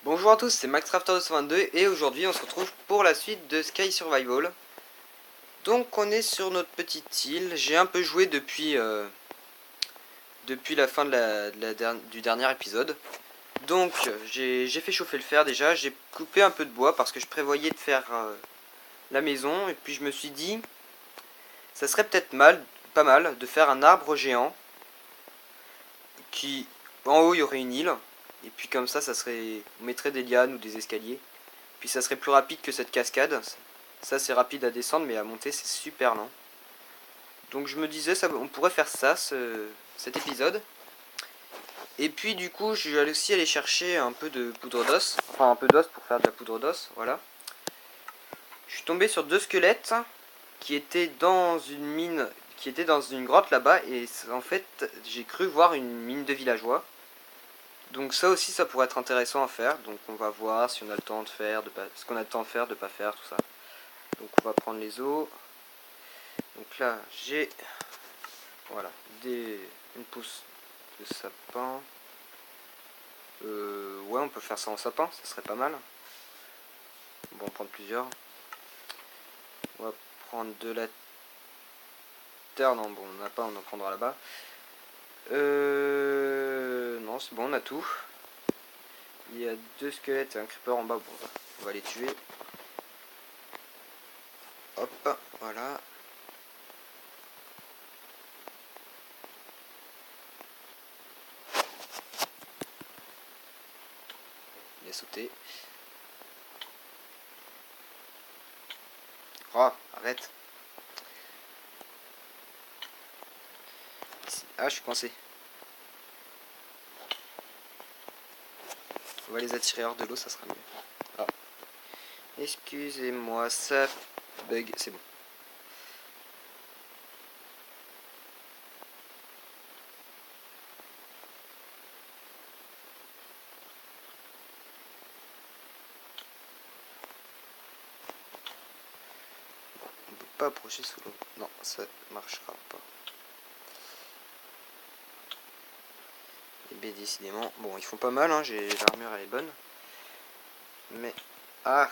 Bonjour à tous, c'est MaxRafter222 et aujourd'hui on se retrouve pour la suite de Sky Survival. Donc on est sur notre petite île. J'ai un peu joué depuis la fin du dernier épisode. Donc j'ai fait chauffer le fer déjà, j'ai coupé un peu de bois parce que je prévoyais de faire la maison. Et puis je me suis dit, ça serait peut-être pas mal de faire un arbre géant qui, en haut il y aurait une île. Et puis comme ça on mettrait des lianes ou des escaliers. Puis ça serait plus rapide que cette cascade. Ça c'est rapide à descendre, mais à monter c'est super lent. Donc je me disais, on pourrait faire ça, cet épisode. Et puis du coup, je vais aussi aller chercher un peu de poudre d'os. Enfin un peu d'os pour faire de la poudre d'os, voilà. Je suis tombé sur deux squelettes qui étaient dans une mine, qui étaient dans une grotte là-bas. Et en fait, j'ai cru voir une mine de villageois. Donc ça aussi, ça pourrait être intéressant à faire. Donc on va voir si on a le temps de faire, ce qu'on a le temps de faire, de pas faire, tout ça. Donc on va prendre les os. Donc là, j'ai voilà, une pousse de sapin. Ouais, on peut faire ça en sapin, ça serait pas mal. Bon, on va prendre plusieurs. On va prendre de la terre. Non, bon, on n'a pas, on en prendra là-bas. Non, c'est bon, on a tout. Il y a deux squelettes et un creeper en bas. Bon, on va les tuer. Hop, voilà. Il a sauté. Oh, arrête. Ah, je suis coincé. On va les attirer hors de l'eau, ça sera mieux. Ah. Excusez-moi, ça bug, c'est bon. On peut pas approcher sous l'eau. Non, ça marchera pas. Et bien décidément, bon, ils font pas mal, hein, l'armure elle est bonne. Mais ah,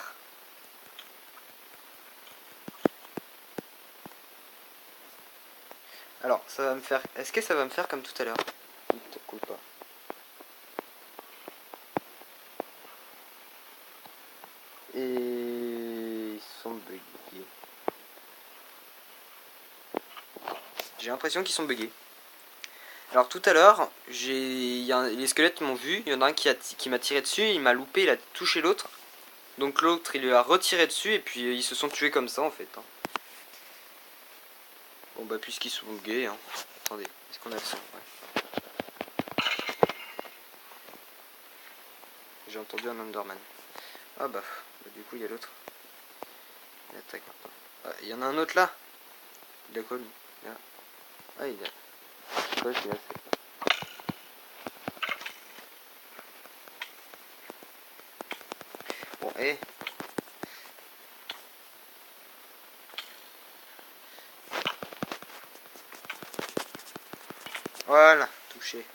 alors ça va me faire. Est-ce que ça va me faire comme tout à l'heure? Ça coule pas. Et ils sont buggés. J'ai l'impression qu'ils sont buggés. Alors tout à l'heure, les squelettes m'ont vu. Il y en a un qui m'a tiré dessus. Il m'a loupé. Il a touché l'autre. Donc l'autre, il lui a retiré dessus. Et puis ils se sont tués comme ça en fait. Hein. Bon bah puisqu'ils sont buggés. Hein. Attendez, est-ce qu'on a le son? Ouais. J'ai entendu un Enderman. Ah bah, du coup il y a l'autre. Il attaque. Ah, il y en a un autre là. Il a quoi lui? Ah, il a. Quoi qu'il a fait? Bon, et. Voilà, touché.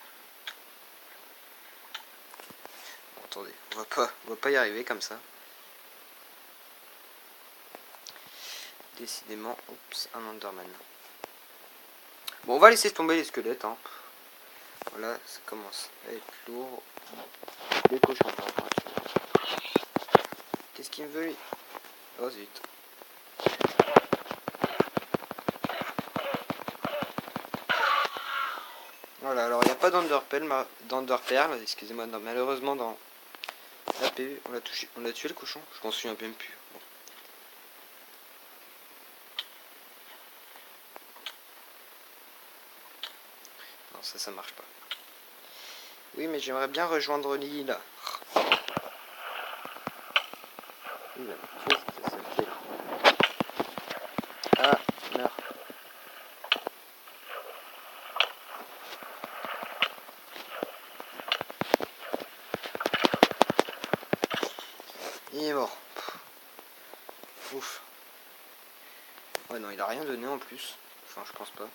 Bon, attendez, on va pas y arriver comme ça. Décidément, oups, un Enderman. Bon, on va laisser tomber les squelettes. Hein. Voilà, ça commence à être lourd. Des cochons. Qu'est-ce qu'il me veut lui? Oh zut. Voilà, alors il n'y a pas d'enderpearl, excusez-moi, malheureusement dans la PV, on a tué le cochon, je m'en souviens même plus. Bon. Non, ça marche pas. Oui, mais j'aimerais bien rejoindre l'île. Ah, meurs. Il est mort. Ouf. Ouais, non, il a rien donné en plus. Enfin, je pense pas.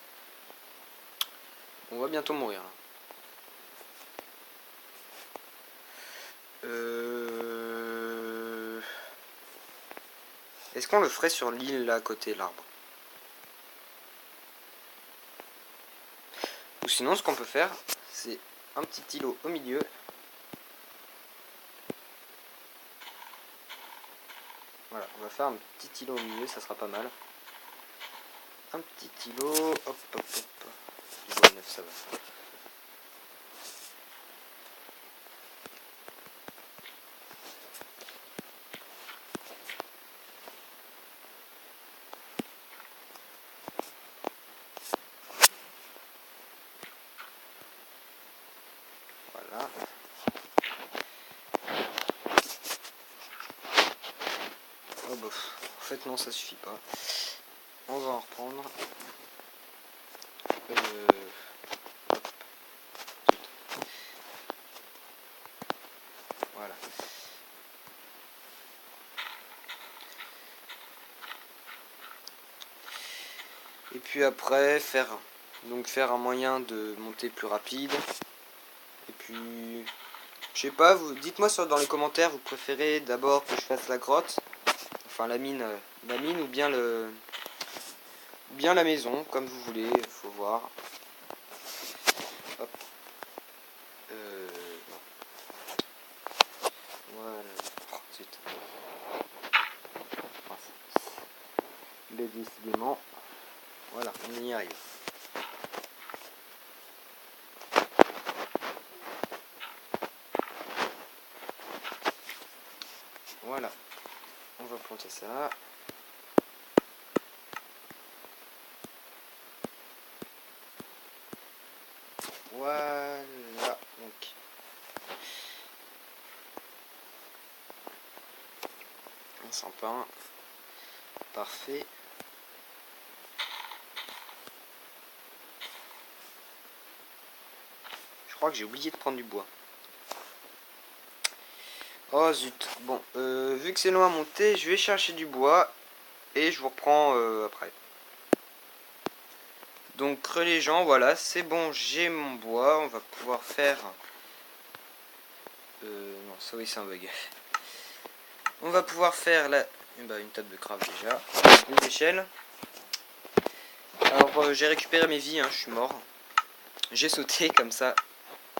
On va bientôt mourir. Est-ce qu'on le ferait sur l'île là à côté l'arbre? Ou sinon ce qu'on peut faire c'est un petit îlot au milieu. Voilà, on va faire un petit îlot au milieu, ça sera pas mal. Un petit îlot, hop hop hop. Du bois neuf, ça va. Voilà. Oh bah, en fait non, ça suffit pas. On va en reprendre. Hop. Voilà. Et puis après faire un moyen de monter plus rapide. Et puis je sais pas, vous dites-moi dans les commentaires, vous préférez d'abord que je fasse la grotte, enfin la mine ou bien la maison, comme vous voulez, faut voir. Hop. Voilà. Oh, zut. Mais décidément, voilà, on y arrive. Voilà, on va planter ça. Voilà, donc. Un sapin. Parfait. Je crois que j'ai oublié de prendre du bois. Oh zut. Bon, vu que c'est loin à monter, je vais chercher du bois et je vous reprends après. Donc les gens, voilà, c'est bon, j'ai mon bois. On va pouvoir faire... non, ça oui, c'est un bug. On va pouvoir faire une table de craft déjà. Des échelles. Alors j'ai récupéré mes vies, hein, je suis mort. J'ai sauté comme ça.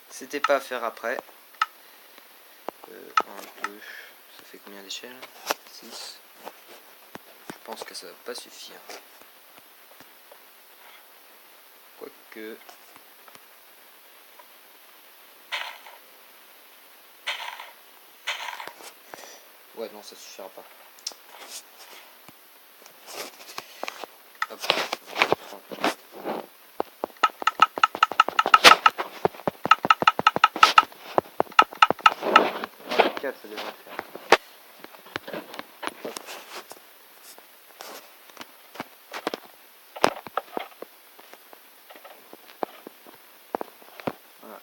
C'était pas à faire après. 1, 2, ça fait combien d'échelles? 6. Je pense que ça va pas suffire. Quoique... Ouais, non, ça suffira pas. Hop. 4, ça devrait faire. Hop. Voilà.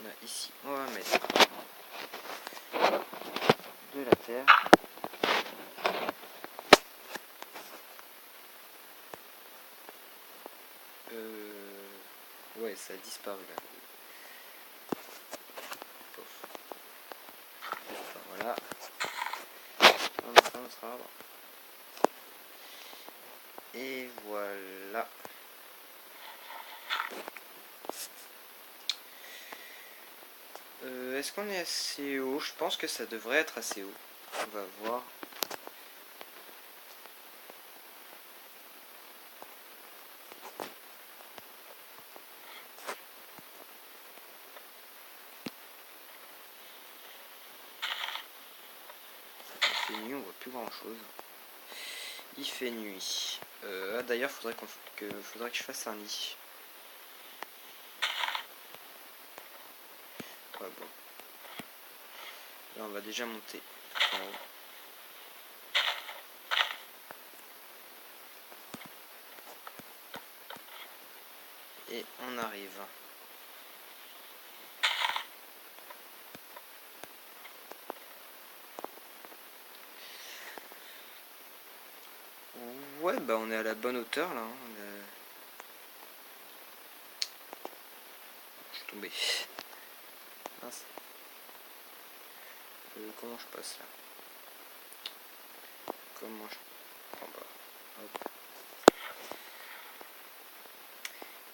Là, ici, on va mettre de la terre. Ouais, ça a disparu là. Enfin, voilà. On va faire notre arbre. Et voilà. Est-ce qu'on est assez haut? Je pense que ça devrait être assez haut. On va voir. Il fait nuit, on voit plus grand chose. Il fait nuit. D'ailleurs, faudrait que je fasse un lit. Ouais, bon. Là, on va déjà monter en haut. Et on arrive. Ouais, bah on est à la bonne hauteur là. Hein. Je suis tombé. Mince. Comment je passe là? comment je... Bon, bah, hop.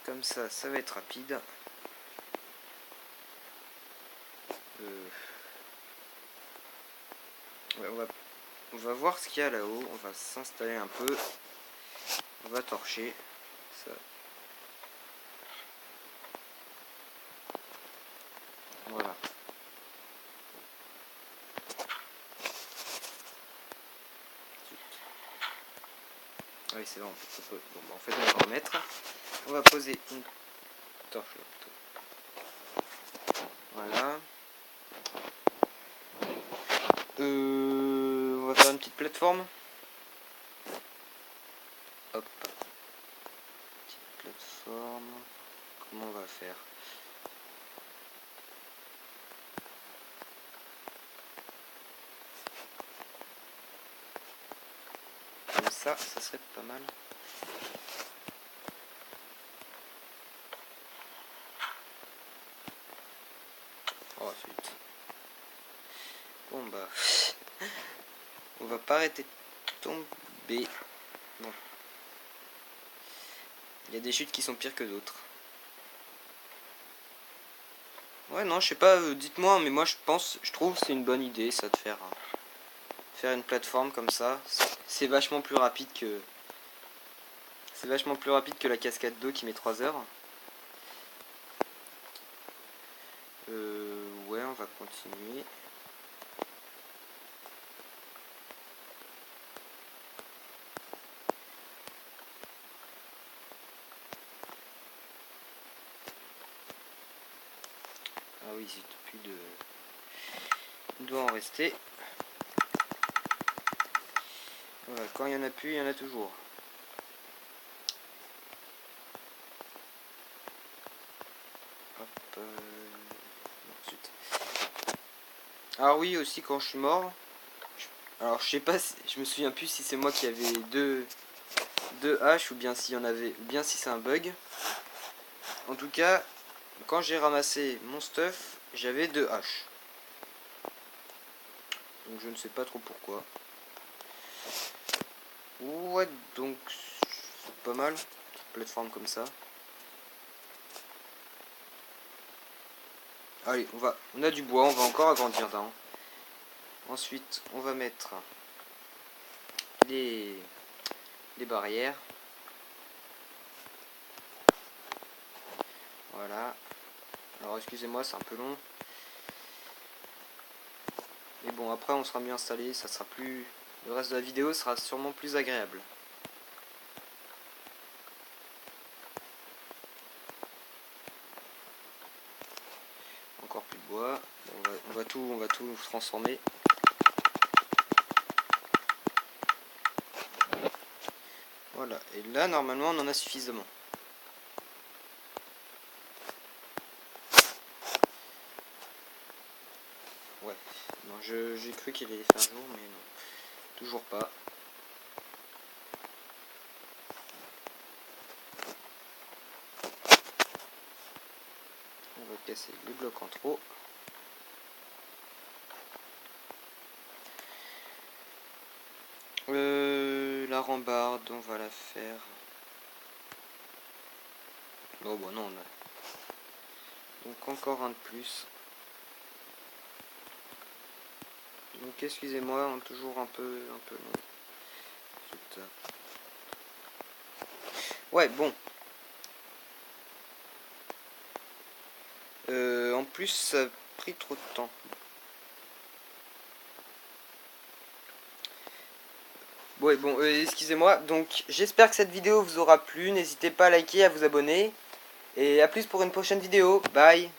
Comme ça va être rapide. Ouais, on va voir ce qu'il y a là-haut. On va s'installer un peu. On va torcher. Ça. Voilà. Oui, c'est bon. Bon, bah, en fait, on va remettre. On va poser une torche là plutôt. Voilà. On va faire une petite plateforme. Hop. Petite plateforme. Comment on va faire? Comme ça serait pas mal. Oh, zut. Bon bah, on va pas arrêter de tomber. Bon. Il y a des chutes qui sont pires que d'autres. Ouais, non, je sais pas, dites-moi, mais moi je trouve que c'est une bonne idée ça de faire une plateforme comme ça. C'est vachement plus rapide que la cascade d'eau qui met 3 heures. Ouais, on va continuer. Ah oui, c'est plus de... Il doit en rester. Voilà, quand il y en a plus, il y en a toujours. Hop. Ensuite. Alors oui, aussi quand je suis mort. Alors je sais pas, je me souviens plus si c'est moi qui avais deux haches ou bien s'il y en avait, ou bien si c'est un bug. En tout cas, quand j'ai ramassé mon stuff, j'avais 2 haches. Donc je ne sais pas trop pourquoi. Ouais, donc c'est pas mal, une plateforme comme ça. Allez, on a du bois, on va encore agrandir d'un. Ensuite, on va mettre les barrières. Voilà. Alors excusez-moi, c'est un peu long. Mais bon, après on sera mieux installé, ça sera plus... Le reste de la vidéo sera sûrement plus agréable. Encore plus de bois. On va tout transformer. Voilà, et là normalement on en a suffisamment. Ouais, non, j'ai cru qu'il allait faire jour, mais non, toujours pas. On va casser les blocs en trop. La rambarde, on va la faire. Oh bon, non, on a... Donc encore un de plus. Donc excusez-moi, hein, toujours un peu long. Putain. Ouais, bon. En plus, ça a pris trop de temps. Ouais, bon, excusez-moi. Donc, j'espère que cette vidéo vous aura plu. N'hésitez pas à liker, à vous abonner. Et à plus pour une prochaine vidéo. Bye.